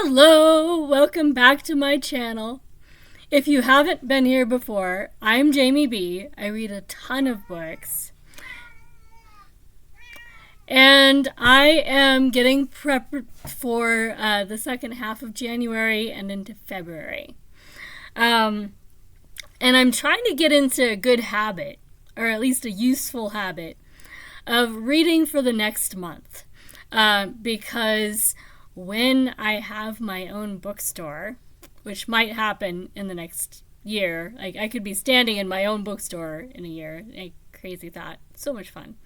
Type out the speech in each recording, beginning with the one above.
Hello, welcome back to my channel. If you haven't been here before, I'm Jamie B. I read a ton of books. And I am getting prepped for the second half of January and into February. And I'm trying to get into a good habit, or at least a useful habit, of reading for the next month. Because when I have my own bookstore, which might happen in the next year, like I could be standing in my own bookstore in a year. A crazy thought. So much fun.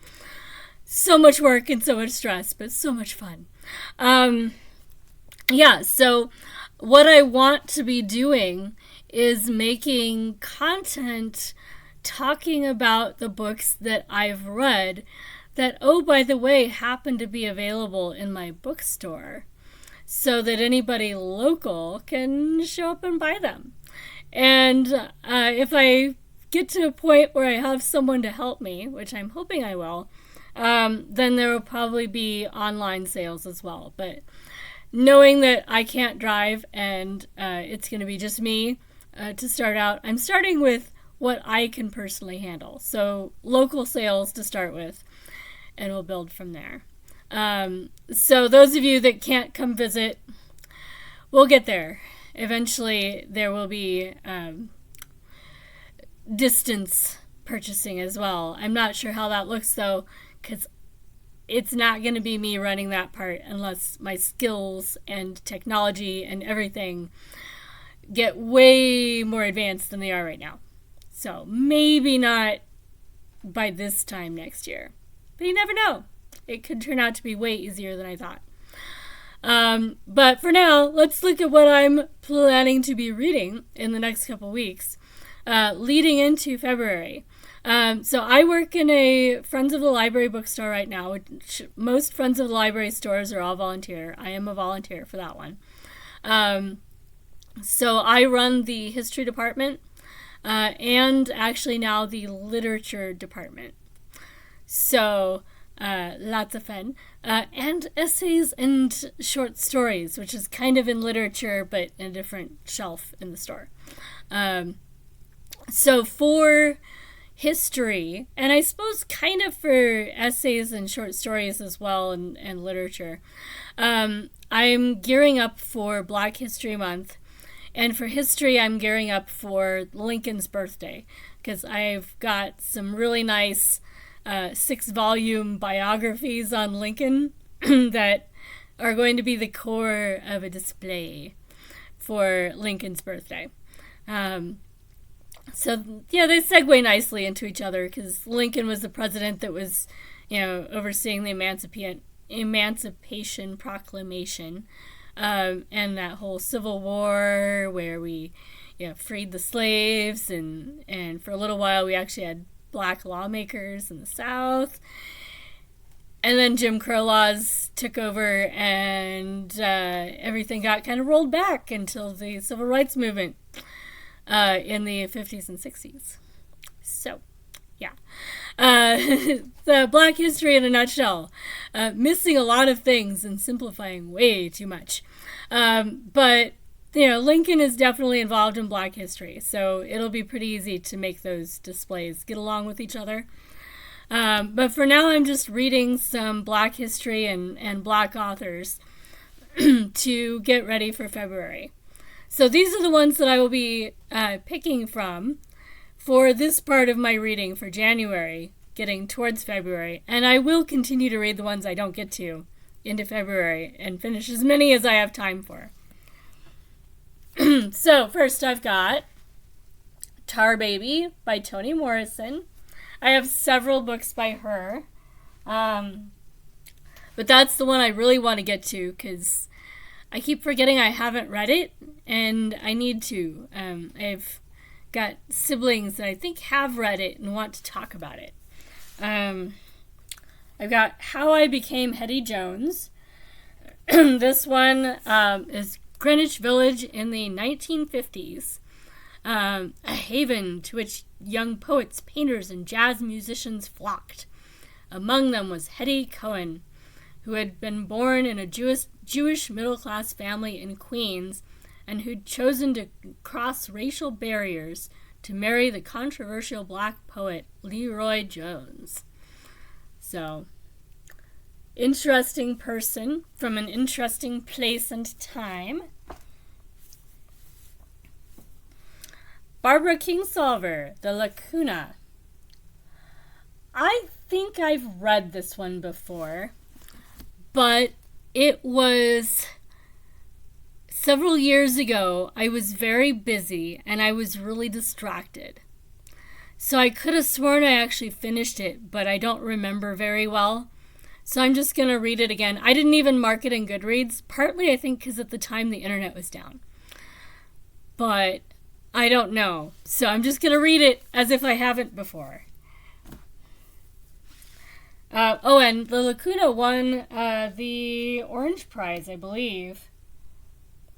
So much work and so much stress, but so much fun. So what I want to be doing is making content talking about the books that I've read that, oh, by the way, happen to be available in my bookstore, so that anybody local can show up and buy them. And if I get to a point where I have someone to help me, which I'm hoping I will, then there will probably be online sales as well. But knowing that I can't drive and it's going to be just me to start out, I'm starting with what I can personally handle. So local sales to start with, and we'll build from there. So those of you that can't come visit, we'll get there. Eventually there will be distance purchasing as well. I'm not sure how that looks though, because it's not going to be me running that part unless my skills and technology and everything get way more advanced than they are right now. So maybe not by this time next year, but you never know. It could turn out to be way easier than I thought. But for now, let's look at what I'm planning to be reading in the next couple weeks, leading into February. So I work in a Friends of the Library bookstore right now, which most Friends of the Library stores are all volunteer. I am a volunteer for that one. So I run the history department and actually now the literature department. So lots of fun. And essays and short stories, which is kind of in literature, but in a different shelf in the store. So for history, and I suppose kind of for essays and short stories as well, and literature, I'm gearing up for Black History Month. And for history, I'm gearing up for Lincoln's birthday, because I've got some really nice 6-volume biographies on Lincoln that are going to be the core of a display for Lincoln's birthday. So they segue nicely into each other, because Lincoln was the president that was, overseeing the Emancipation Proclamation, and that whole Civil War where we, freed the slaves, and for a little while we actually had Black lawmakers in the South. And then Jim Crow laws took over, and everything got kind of rolled back until the Civil Rights Movement in the 50s and 60s. So, the Black history in a nutshell. Missing a lot of things and simplifying way too much. But Lincoln is definitely involved in Black history, so it'll be pretty easy to make those displays get along with each other. But for now, I'm just reading some Black history and Black authors to get ready for February. So these are the ones that I will be picking from for this part of my reading for January, getting towards February. And I will continue to read the ones I don't get to into February and finish as many as I have time for. So first I've got Tar Baby by Toni Morrison. I have several books by her, but that's the one I really want to get to, because I keep forgetting I haven't read it, and I need to. I've got siblings that I think have read it and want to talk about it. I've got How I Became Hetty Jones. This one is Greenwich Village in the 1950s, a haven to which young poets, painters, and jazz musicians flocked. Among them was Hetty Cohen, who had been born in a Jewish middle-class family in Queens and who'd chosen to cross racial barriers to marry the controversial black poet Leroy Jones. So, interesting person from an interesting place and time. Barbara Kingsolver, The Lacuna. I think I've read this one before, but it was several years ago. I was very busy and I was really distracted. So I could have sworn I actually finished it, but I don't remember very well. So I'm just going to read it again. I didn't even mark it in Goodreads, partly I think because at the time the internet was down. But I don't know. So I'm just going to read it as if I haven't before. And the Lacuna won the Orange Prize, I believe.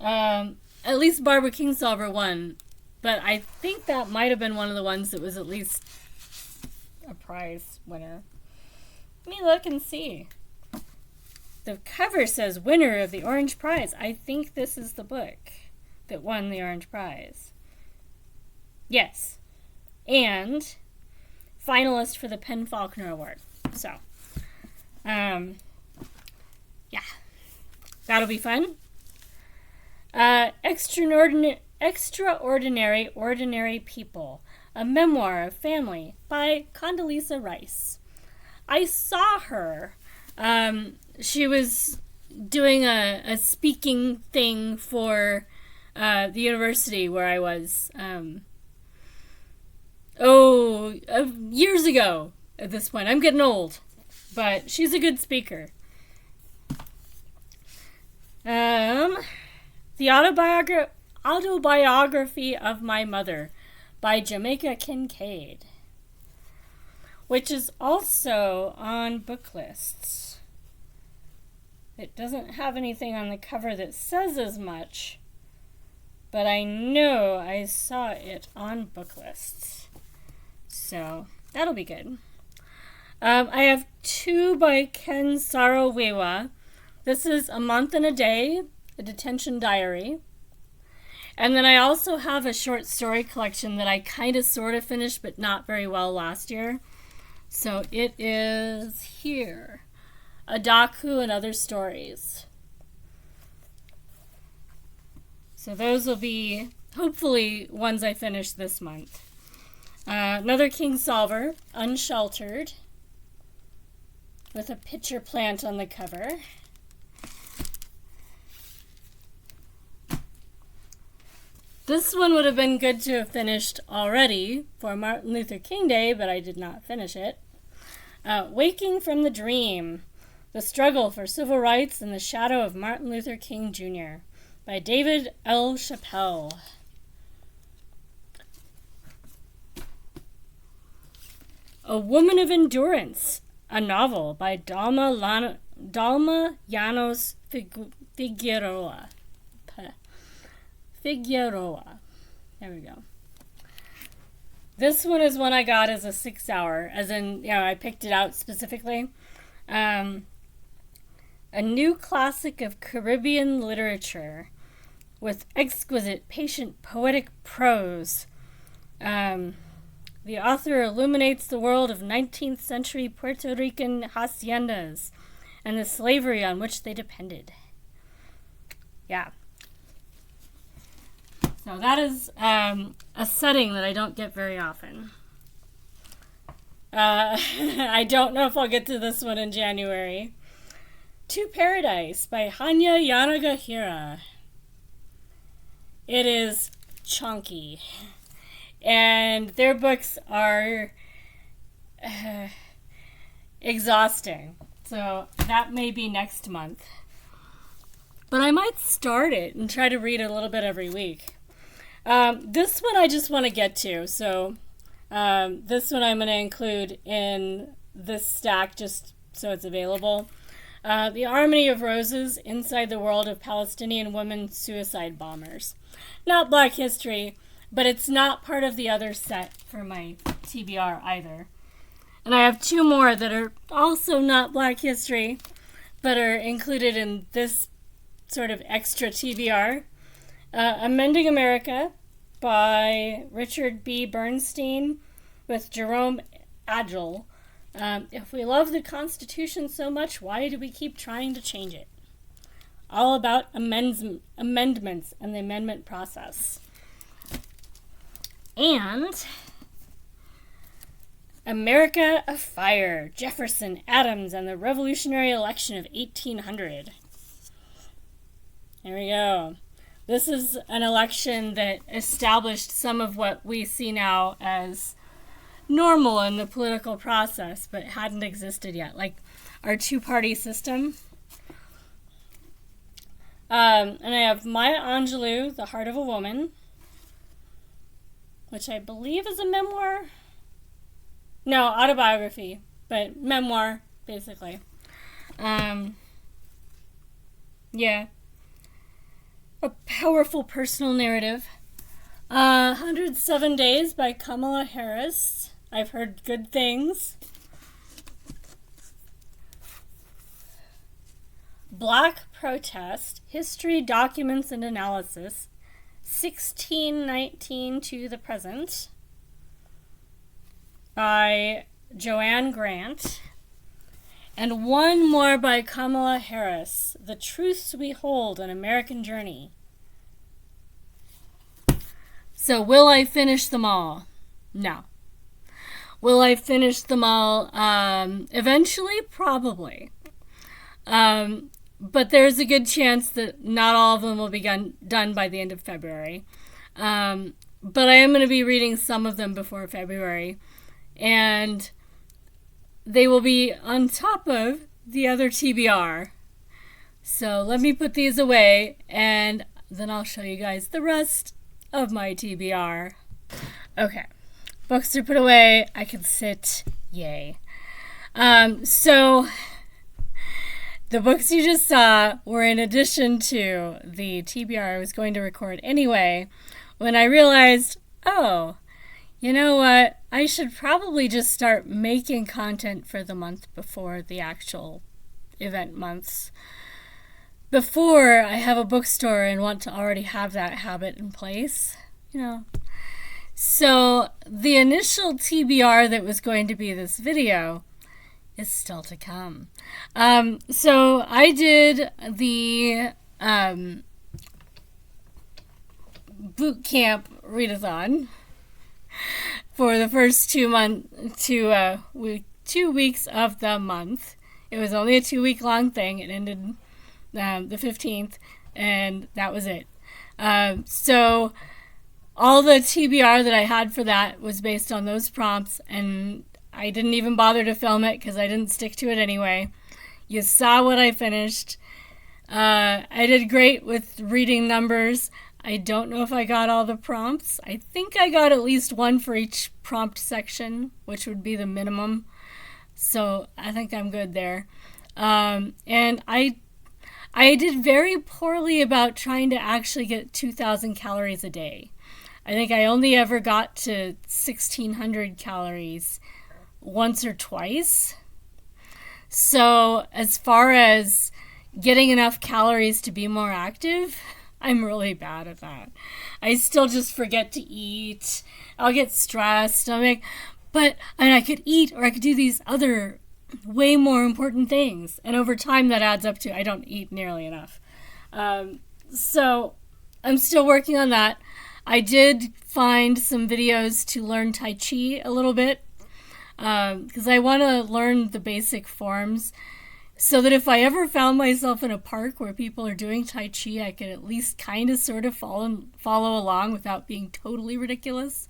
At least Barbara Kingsolver won. But I think that might have been one of the ones that was at least a prize winner. Let me look and see. The cover says winner of the Orange Prize. I think this is the book that won the Orange Prize. Yes. And finalist for the Penn Faulkner Award. So, yeah. That'll be fun. Extraordinary Ordinary People, a memoir of family by Condoleezza Rice. I saw her. She was doing a speaking thing for the university where I was years ago at this point. I'm getting old, but she's a good speaker. The Autobiography of My Mother by Jamaica Kincaid, which is also on book lists. It doesn't have anything on the cover that says as much, but I know I saw it on book lists. So that'll be good. I have 2 by Ken Saro-Wiwa. This is A Month and a Day, a detention diary. And then I also have a short story collection that I kind of sort of finished, but not very well last year. So it is here. Adaku and Other Stories. So those will be, hopefully, ones I finish this month. Another Kingsolver, Unsheltered, with a pitcher plant on the cover. This one would have been good to have finished already for Martin Luther King Day, but I did not finish it. Waking from the Dream, The Struggle for Civil Rights in the Shadow of Martin Luther King Jr. by David L. Chappelle. A Woman of Endurance, a novel by Dalma Llanos Figueroa. There we go. This one is one I got as a 6-hour, as in, I picked it out specifically. A new classic of Caribbean literature with exquisite, patient, poetic prose. The author illuminates the world of 19th century Puerto Rican haciendas and the slavery on which they depended. Yeah. So that is a setting that I don't get very often. I don't know if I'll get to this one in January. To Paradise by Hanya Yanagihira. It is chunky. And their books are exhausting. So that may be next month. But I might start it and try to read a little bit every week. This one I just want to get to. So this one I'm going to include in this stack just so it's available. The Harmony of Roses, Inside the World of Palestinian Women Suicide Bombers. Not Black History, but it's not part of the other set for my TBR either. And I have 2 more that are also not Black History, but are included in this sort of extra TBR. Amending America by Richard B. Bernstein with Jerome Agile. If we love the Constitution so much, why do we keep trying to change it? All about amendments and the amendment process. And America Afire, Jefferson, Adams, and the Revolutionary Election of 1800. There we go. This is an election that established some of what we see now as normal in the political process, but hadn't existed yet, like our two-party system. And I have Maya Angelou, The Heart of a Woman, which I believe is a memoir. No, autobiography, but memoir, basically. Yeah. A powerful personal narrative. 107 Days by Kamala Harris. I've heard good things. Black Protest, History, Documents, and Analysis, 1619 to the Present, by Joanne Grant. And one more by Kamala Harris, The Truths We Hold, An American Journey. So will I finish them all? No. Will I finish them all eventually? Probably. But there's a good chance that not all of them will be done by the end of February. But I am going to be reading some of them before February. And they will be on top of the other TBR. So let me put these away, and then I'll show you guys the rest of my TBR. Okay. Books are put away. I can sit. Yay. So the books you just saw were in addition to the TBR I was going to record anyway, when I realized, oh, you know what? I should probably just start making content for the month before the actual event months. Before I have a bookstore and want to already have that habit in place, you know. So the initial TBR that was going to be this video is still to come. So I did the Bootcamp Readathon for the first 2 weeks of the month. It was only a 2-week-long thing. It ended the 15th, and that was it. So all the TBR that I had for that was based on those prompts, and I didn't even bother to film it because I didn't stick to it anyway. You saw what I finished. I did great with reading numbers. I don't know if I got all the prompts. I think I got at least one for each prompt section, which would be the minimum. So I think I'm good there. And I did very poorly about trying to actually get 2,000 calories a day. I think I only ever got to 1,600 calories once or twice. So as far as getting enough calories to be more active, I'm really bad at that. I still just forget to eat. I'll get stressed. I'm like, and I could eat, or I could do these other way more important things. And over time that adds up to I don't eat nearly enough. So I'm still working on that. I did find some videos to learn Tai Chi a little bit, because I want to learn the basic forms, so that if I ever found myself in a park where people are doing Tai Chi, I could at least kind of sort of follow along without being totally ridiculous.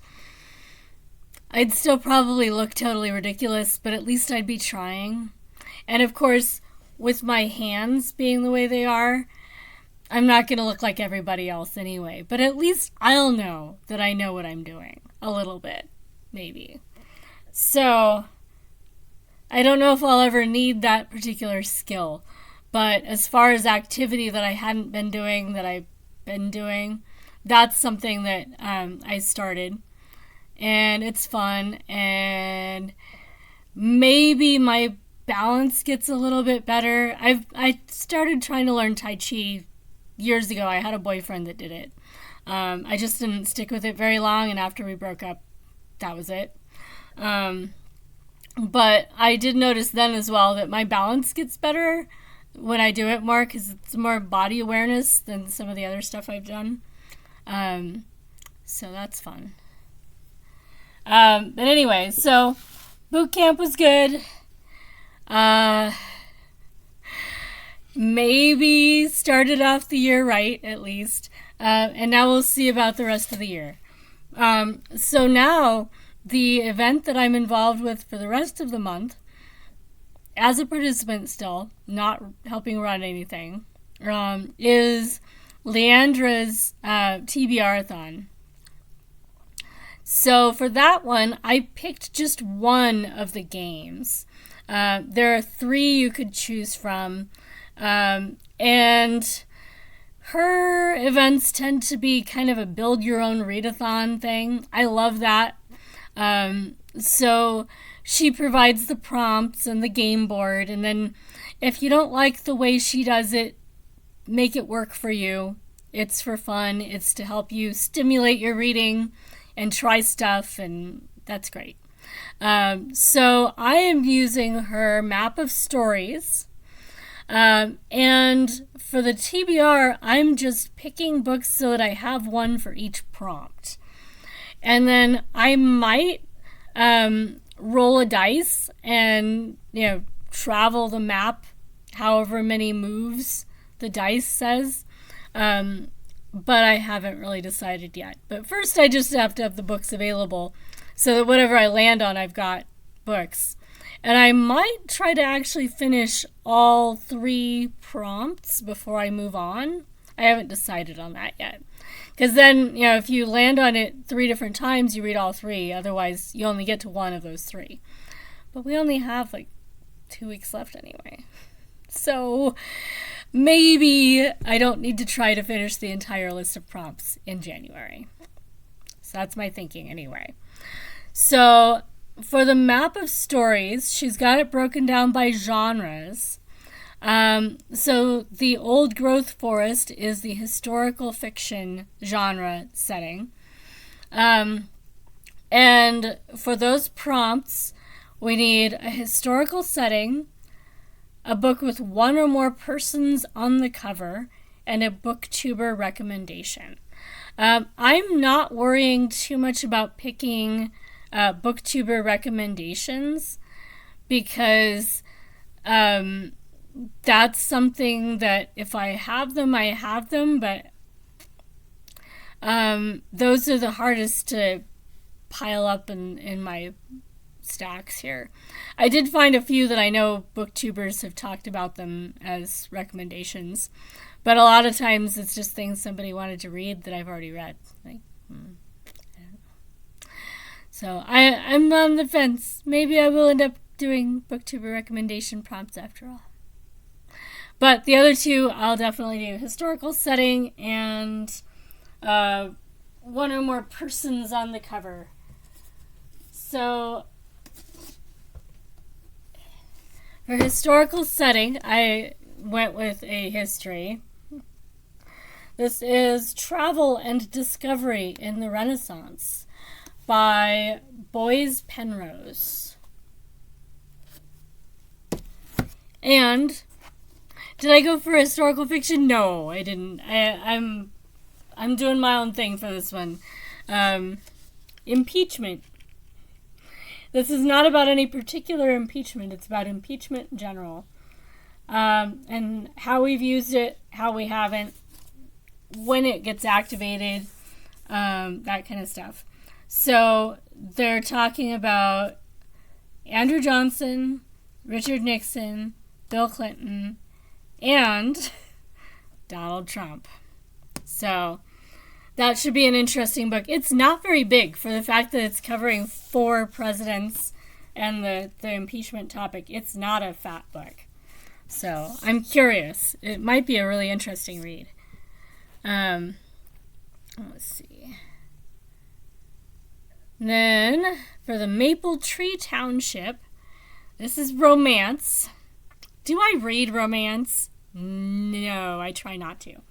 I'd still probably look totally ridiculous, but at least I'd be trying. And of course, with my hands being the way they are, I'm not going to look like everybody else anyway. But at least I'll know that I know what I'm doing. A little bit, maybe. So I don't know if I'll ever need that particular skill, but as far as activity that I hadn't been doing, that I've been doing, that's something that I started, and it's fun, and maybe my balance gets a little bit better. I started trying to learn Tai Chi years ago, I had a boyfriend that did it. I just didn't stick with it very long, and after we broke up, that was it. But I did notice then as well that my balance gets better when I do it more, because it's more body awareness than some of the other stuff I've done. So that's fun. But anyway, so boot camp was good. Maybe started off the year right, at least. And now we'll see about the rest of the year. So now, the event that I'm involved with for the rest of the month, as a participant still, not helping run anything, is Leandra's TBRathon. So for that one, I picked just one of the games. There are 3 you could choose from. And her events tend to be kind of a build your own readathon thing. I love that. So she provides the prompts and the game board, and then if you don't like the way she does it, make it work for you. It's for fun. It's to help you stimulate your reading and try stuff, and that's great. So I am using her Map of Stories. And for the TBR, I'm just picking books so that I have one for each prompt. And then I might roll a dice and, travel the map however many moves the dice says. But I haven't really decided yet. But first I just have to have the books available so that whatever I land on, I've got books. And I might try to actually finish all 3 prompts before I move on. I haven't decided on that yet. Because then, if you land on it 3 different times, you read all 3. Otherwise, you only get to 1 of those 3. But we only have 2 weeks left anyway. So maybe I don't need to try to finish the entire list of prompts in January. So that's my thinking anyway. So for the Map of Stories, she's got it broken down by genres. So the Old Growth Forest is the historical fiction genre setting. And for those prompts, we need a historical setting, a book with 1 or more persons on the cover, and a booktuber recommendation. I'm not worrying too much about picking booktuber recommendations because that's something that if I have them, I have them, but those are the hardest to pile up in my stacks here. I did find a few that I know booktubers have talked about them as recommendations, but a lot of times it's just things somebody wanted to read that I've already read. I don't know. So I'm on the fence. Maybe I will end up doing booktuber recommendation prompts after all. But the other 2, I'll definitely do historical setting and 1 or more persons on the cover. So for historical setting, I went with a history. This is Travel and Discovery in the Renaissance by Boys Penrose. And did I go for historical fiction? No, I didn't. I'm doing my own thing for this one. Impeachment. This is not about any particular impeachment. It's about impeachment in general. And how we've used it, how we haven't, when it gets activated, that kind of stuff. So they're talking about Andrew Johnson, Richard Nixon, Bill Clinton, and Donald Trump. So that should be an interesting book. It's not very big for the fact that it's covering 4 presidents and the impeachment topic. It's not a fat book. So I'm curious. It might be a really interesting read. Let's see. Then for the Maple Tree Township, this is romance. Do I read romance? No, I try not to.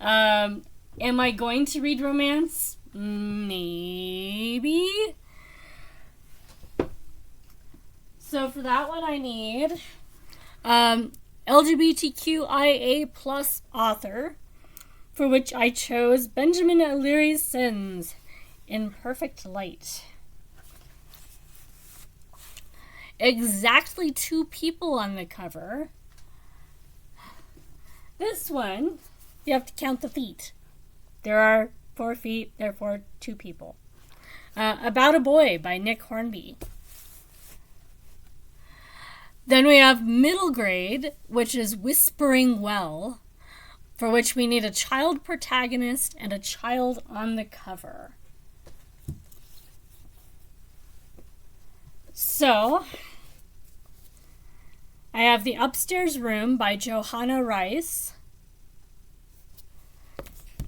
Am I going to read romance? Maybe. So for that one, I need LGBTQIA plus author, for which I chose Benjamin O'Leary's Sins in Perfect Light. Exactly 2 people on the cover. This one, you have to count the feet. There are 4 feet, therefore 2 people. About a Boy by Nick Hornby. Then we have middle grade, which is Whispering Well, for which we need a child protagonist and a child on the cover. So, I have The Upstairs Room by Johanna Rice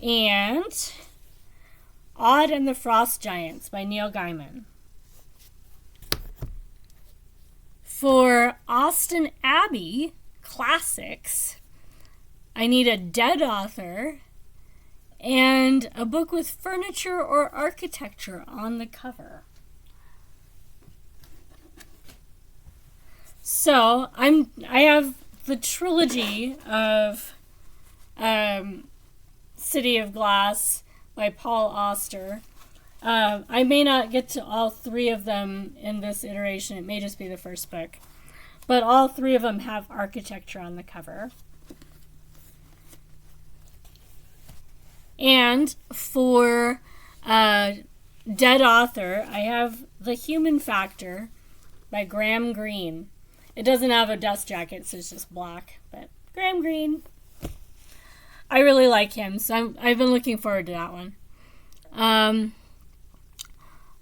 and Odd and the Frost Giants by Neil Gaiman. For Austen Abbey classics, I need a dead author and a book with furniture or architecture on the cover. So I have the trilogy of City of Glass by Paul Auster. I may not get to all 3 of them in this iteration. It may just be the first book. But all 3 of them have architecture on the cover. And for dead author, I have The Human Factor by Graham Greene. It doesn't have a dust jacket, so it's just black. But Graham Greene, I really like him, so I've been looking forward to that one.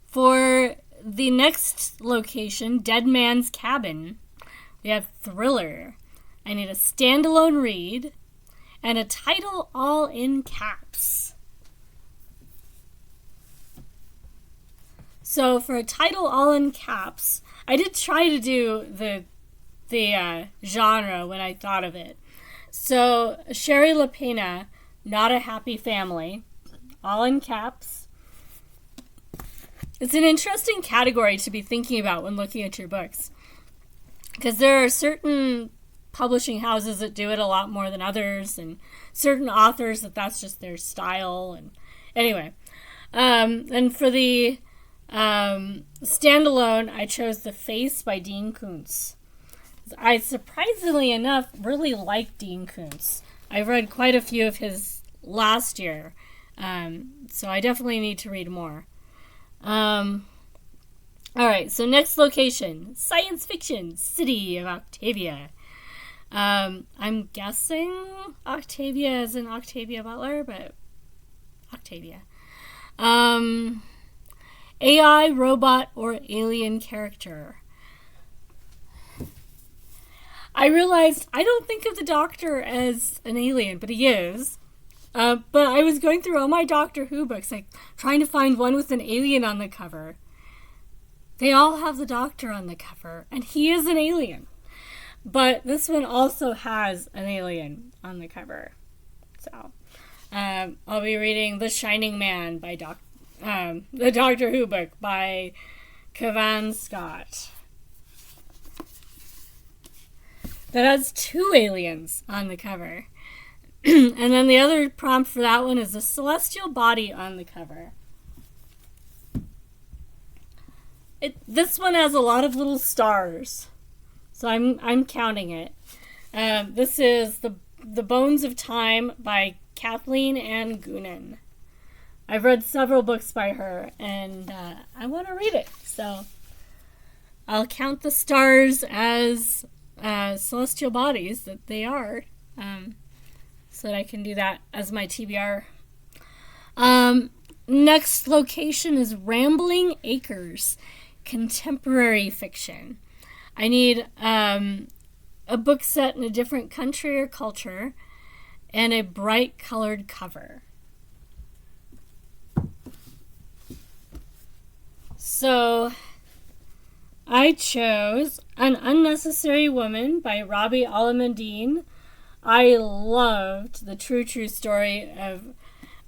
For the next location, Dead Man's Cabin, we have thriller. I need a standalone read and a title all in caps. So for a title all in caps, I did try to do the genre when I thought of it. So Sherry LaPena, Not a Happy Family, all in caps. It's an interesting category to be thinking about when looking at your books, because there are certain publishing houses that do it a lot more than others, and certain authors that's just their style. And anyway, and for the standalone, I chose The Face by Dean Koontz. I, surprisingly enough, really like Dean Koontz. I've read quite a few of his last year, so I definitely need to read more. All right, so next location, science fiction, City of Octavia. I'm guessing Octavia is an Octavia Butler, but Octavia. AI, robot, or alien character. I realized I don't think of the Doctor as an alien, but he is. But I was going through all my Doctor Who books, like trying to find one with an alien on the cover. They all have the Doctor on the cover, and he is an alien. But this one also has an alien on the cover. So, I'll be reading The Shining Man by the Doctor Who book by Cavan Scott. That has 2 aliens on the cover. And then the other prompt for that one is a celestial body on the cover. This one has a lot of little stars, so I'm counting it. This is the Bones of Time by Kathleen Ann Goonan. I've read several books by her, and I want to read it, so I'll count the stars as celestial bodies that they are, so that I can do that as my TBR. Next location is Rambling Acres, contemporary fiction. I need a book set in a different country or culture and a bright colored cover. So I chose An Unnecessary Woman by Robbie Alameddine, I loved the true story of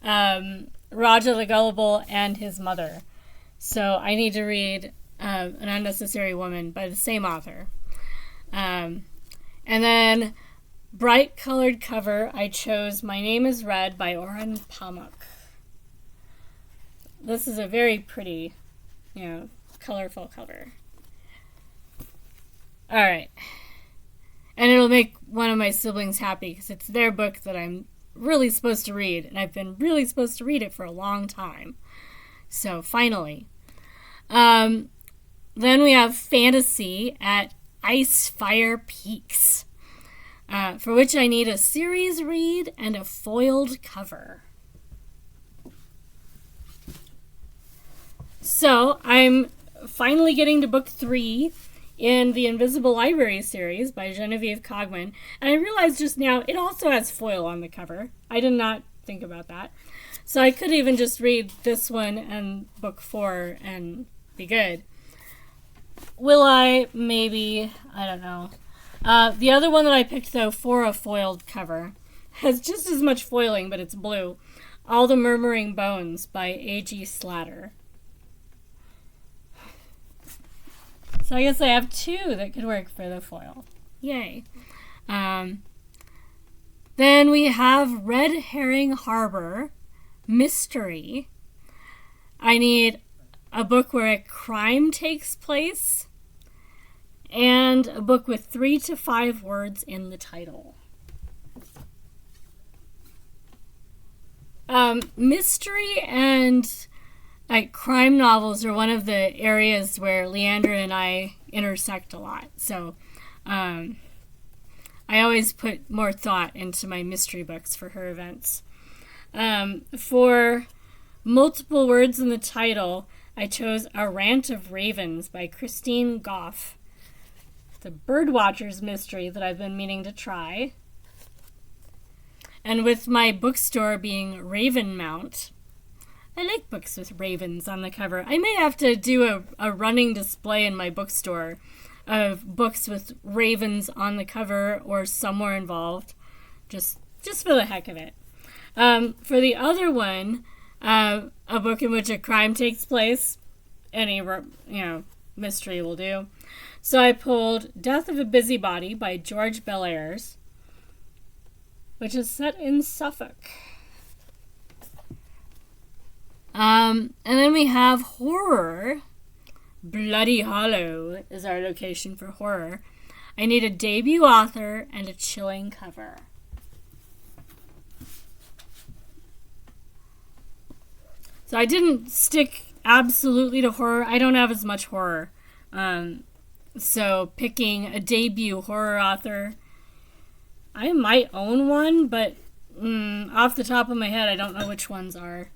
Raja the Gullible and his mother. So I need to read An Unnecessary Woman by the same author. And then bright colored cover, I chose My Name is Red by Orhan Pamuk. This is a very pretty, colorful cover. All right. And it'll make one of my siblings happy because it's their book that I'm really supposed to read, and I've been really supposed to read it for a long time. So finally. Then we have Fantasy at Ice Fire Peaks, for which I need a series read and a foiled cover. So I'm finally getting to book 3 in the Invisible Library series by Genevieve Cogman. And I realized just now it also has foil on the cover. I did not think about that. So I could even just read this one and book 4 and be good. Will I? Maybe. I don't know. The other one that I picked, though, for a foiled cover has just as much foiling, but it's blue. All the Murmuring Bones by A.G. Slatter. So I guess I have 2 that could work for the foil. Yay. Then we have Red Herring Harbor, Mystery. I need a book where a crime takes place and a book with 3 to 5 words in the title. Mystery and crime novels are one of the areas where Leandra and I intersect a lot. So I always put more thought into my mystery books for her events. For multiple words in the title, I chose A Rant of Ravens by Christine Goff. It's a Birdwatcher's mystery that I've been meaning to try. And with my bookstore being Raven Mount, I like books with ravens on the cover. I may have to do a running display in my bookstore of books with ravens on the cover or somewhere involved, just for the heck of it. For the other one, a book in which a crime takes place, any mystery will do. So I pulled Death of a Busybody by George Bellairs, which is set in Suffolk. And then we have horror. Bloody Hollow is our location for horror. I need a debut author and a chilling cover. So I didn't stick absolutely to horror. I don't have as much horror. So picking a debut horror author, I might own one, but off the top of my head, I don't know which ones are.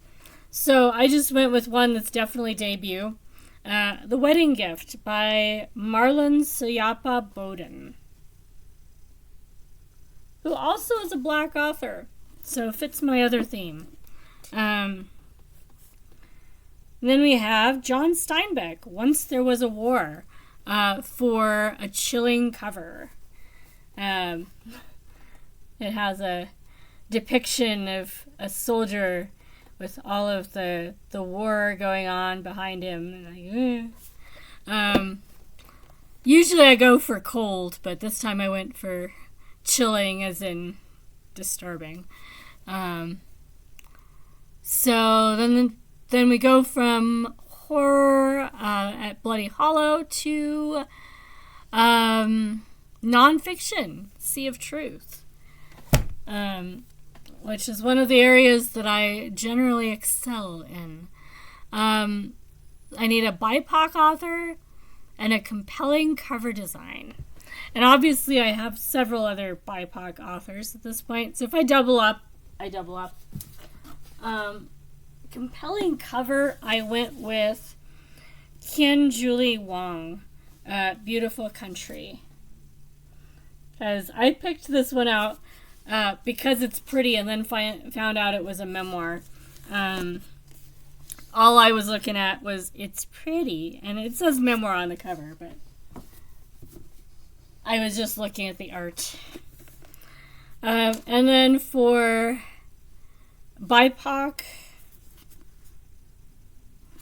So I just went with one that's definitely debut. The Wedding Gift by Marlon Soyapa Bowden, who also is a black author, so fits my other theme. Then we have John Steinbeck, Once There Was a War, for a chilling cover. It has a depiction of a soldier with all of the war going on behind him. Usually I go for cold, but this time I went for chilling, as in disturbing. So then we go from horror at Bloody Hollow to nonfiction, Sea of Truth. Which is one of the areas that I generally excel in. I need a BIPOC author and a compelling cover design. And obviously I have several other BIPOC authors at this point, so if I double up, I double up. Compelling cover, I went with Kien Julie Wong, Beautiful Country. Because I picked this one out because it's pretty, and then found out it was a memoir. All I was looking at was it's pretty, and it says memoir on the cover, but I was just looking at the art. And then for BIPOC,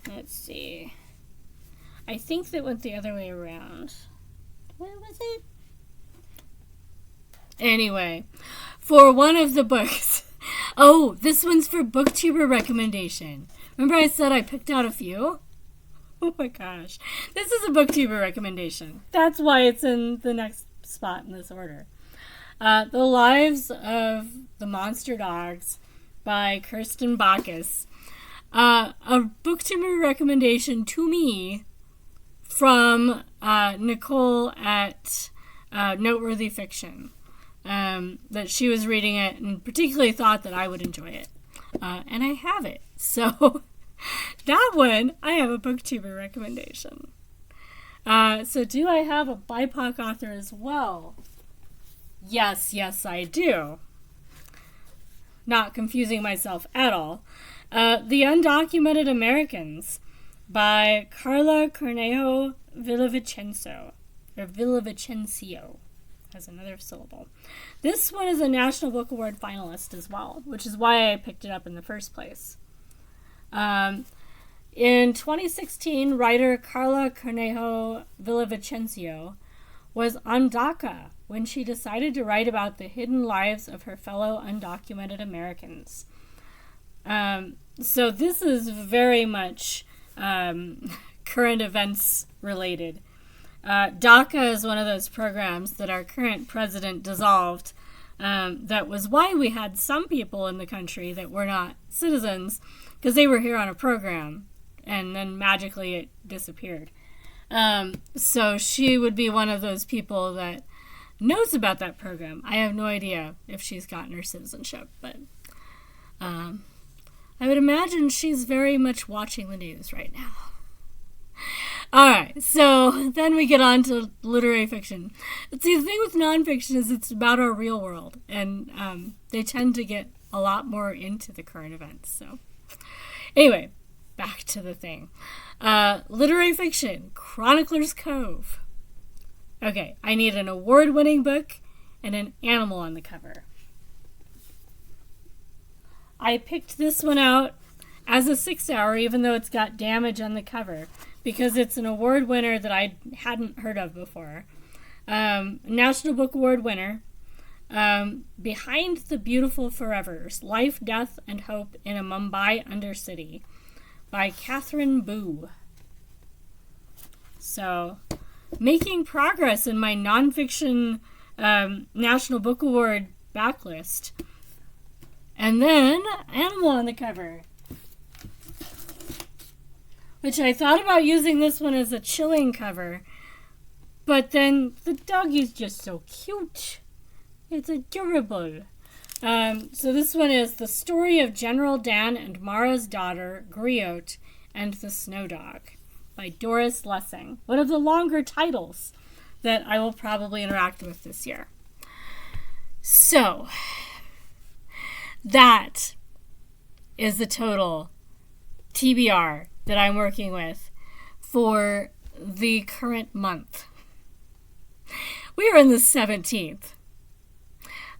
let's see. I think that went the other way around. Where was it? Anyway, for one of the books. Oh, this one's for booktuber recommendation. Remember I said I picked out a few? Oh my gosh. This is a booktuber recommendation. That's why it's in the next spot in this order. The Lives of the Monster Dogs by Kirsten Bacchus. A booktuber recommendation to me from Nicole at Noteworthy Fiction. That she was reading it and particularly thought that I would enjoy it. And I have it. So that one, I have a booktuber recommendation. So do I have a BIPOC author as well? Yes, I do. Not confusing myself at all. The Undocumented Americans by Carla Cornejo Villavicencio. Or Villavicencio. Has another syllable. This one is a National Book Award finalist as well, which is why I picked it up in the first place. In 2016, writer Carla Cornejo Villavicencio was on DACA when she decided to write about the hidden lives of her fellow undocumented Americans. So this is very much current events related. DACA is one of those programs that our current president dissolved. That was why we had some people in the country that were not citizens, because they were here on a program, and then magically it disappeared. So she would be one of those people that knows about that program. I have no idea if she's gotten her citizenship, but I would imagine she's very much watching the news right now. All right, so then we get on to literary fiction. See, the thing with nonfiction is it's about our real world, and they tend to get a lot more into the current events. So anyway, back to the thing. Literary fiction, Chronicler's Cove. Okay, I need an award-winning book and an animal on the cover. I picked this one out as a 6-hour, even though it's got damage on the cover, because it's an award winner that I hadn't heard of before. National Book Award winner. Behind the Beautiful Forevers, Life, Death, and Hope in a Mumbai Undercity by Catherine Boo. So, making progress in my nonfiction National Book Award backlist. And then, animal on the cover. Which I thought about using this one as a chilling cover. But then the doggy is just so cute. It's adorable. So this one is The Story of General Dan and Mara's Daughter, Griot, and the Snow Dog by Doris Lessing. One of the longer titles that I will probably interact with this year. So, that is the total TBR that I'm working with for the current month. We are in the 17th.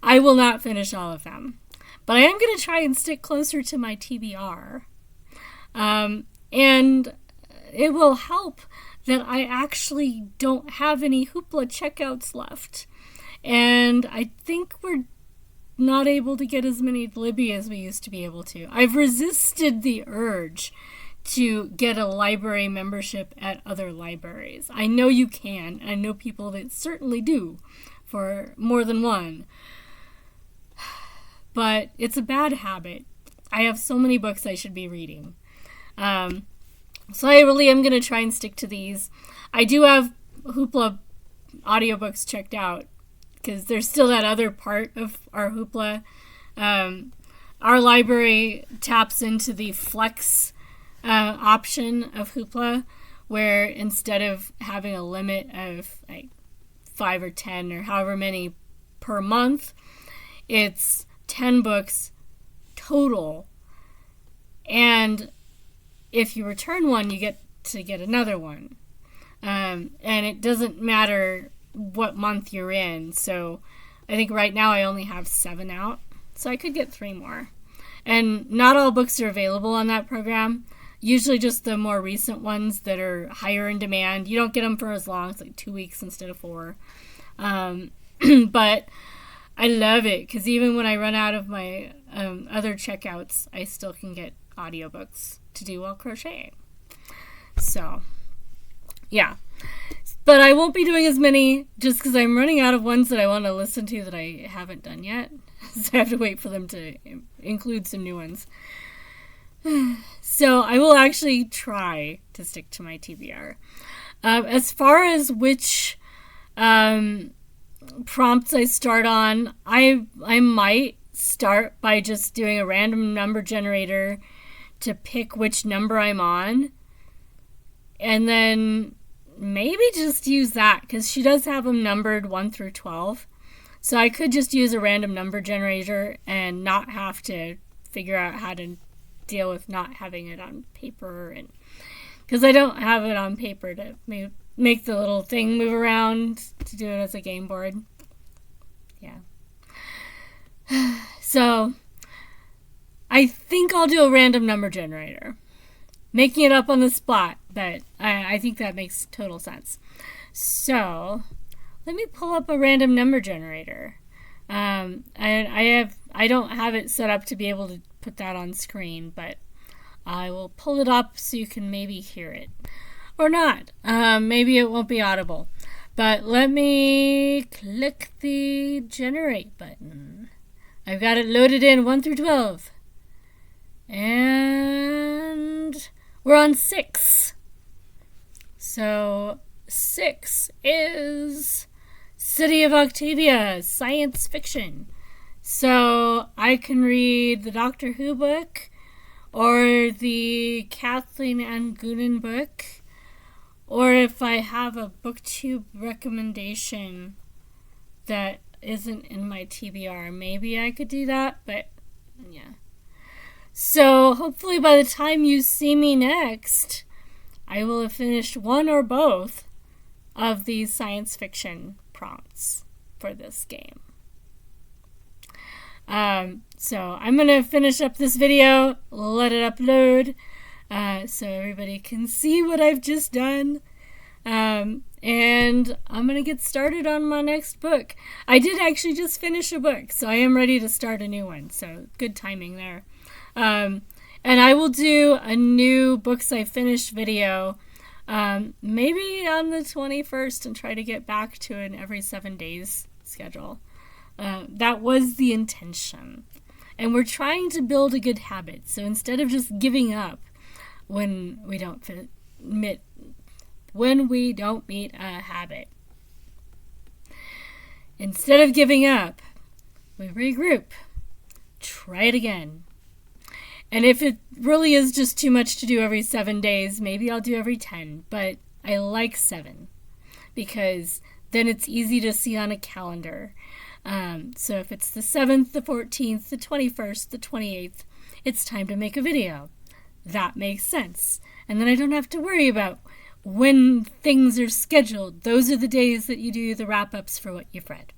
I will not finish all of them, but I am going to try and stick closer to my TBR. And it will help that I actually don't have any Hoopla checkouts left. And I think we're not able to get as many Libby as we used to be able to. I've resisted the urge to get a library membership at other libraries. I know you can. I know people that certainly do for more than one. But it's a bad habit. I have so many books I should be reading. So I really am going to try and stick to these. I do have Hoopla audiobooks checked out because there's still that other part of our Hoopla. Our library taps into the Flex option of Hoopla, where instead of having a limit of like 5 or 10 or however many per month, it's 10 books total. And if you return one, you get to get another one. And it doesn't matter what month you're in. So I think right now I only have 7 out, so I could get 3 more. And not all books are available on that program. Usually just the more recent ones that are higher in demand. You don't get them for as long. It's like 2 weeks instead of 4. But I love it because even when I run out of my other checkouts, I still can get audiobooks to do while crocheting. So, yeah. But I won't be doing as many just because I'm running out of ones that I want to listen to that I haven't done yet. So I have to wait for them to include some new ones. So I will actually try to stick to my TBR. As far as which prompts I start on, I might start by just doing a random number generator to pick which number I'm on. And then maybe just use that because she does have them numbered 1 through 12. So I could just use a random number generator and not have to figure out how to deal with not having it on paper. And because I don't have it on paper to make the little thing move around to do it as a game board. Yeah. So I think I'll do a random number generator. Making it up on the spot, but I think that makes total sense. So let me pull up a random number generator. And I don't have it set up to be able to put that on screen, but I will pull it up so you can maybe hear it. Or not. Maybe it won't be audible. But let me click the generate button. I've got it loaded in 1 through 12. And we're on 6. So 6 is City of Octavia, science fiction. So I can read the Doctor Who book or the Kathleen Ann Goonan book, or if I have a booktube recommendation that isn't in my TBR, maybe I could do that, but yeah. So hopefully by the time you see me next, I will have finished one or both of these science fiction prompts for this game. So I'm going to finish up this video, let it upload, so everybody can see what I've just done. And I'm going to get started on my next book. I did actually just finish a book, so I am ready to start a new one. So good timing there. And I will do a new books I finished video, maybe on the 21st, and try to get back to an every 7 days schedule. That was the intention. And we're trying to build a good habit. So instead of just giving up when we don't meet a habit, instead of giving up, we regroup, try it again. And if it really is just too much to do every 7 days, maybe I'll do every 10. But I like 7 because then it's easy to see on a calendar. So if it's the 7th, the 14th, the 21st, the 28th, it's time to make a video. That makes sense. And then I don't have to worry about when things are scheduled. Those are the days that you do the wrap-ups for what you've read.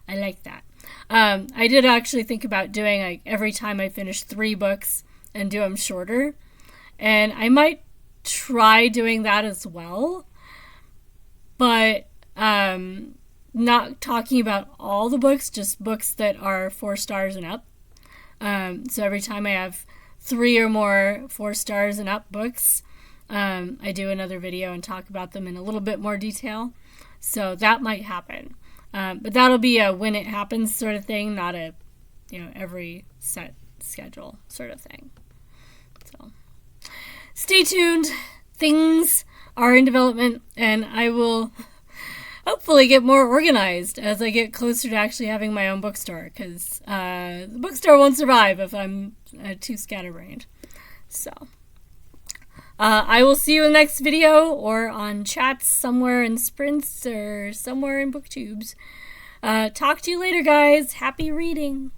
I like that. I did actually think about doing like every time I finish 3 books and do them shorter. And I might try doing that as well. But not talking about all the books, just books that are 4 stars and up. So every time I have 3 or more 4 stars and up books, I do another video and talk about them in a little bit more detail. So that might happen. But that'll be a when it happens sort of thing, not a, every set schedule sort of thing. So stay tuned. Things are in development, and I will hopefully get more organized as I get closer to actually having my own bookstore, because the bookstore won't survive if I'm too scatterbrained. So I will see you in the next video or on chats somewhere in Sprints or somewhere in BookTubes. Talk to you later, guys. Happy reading.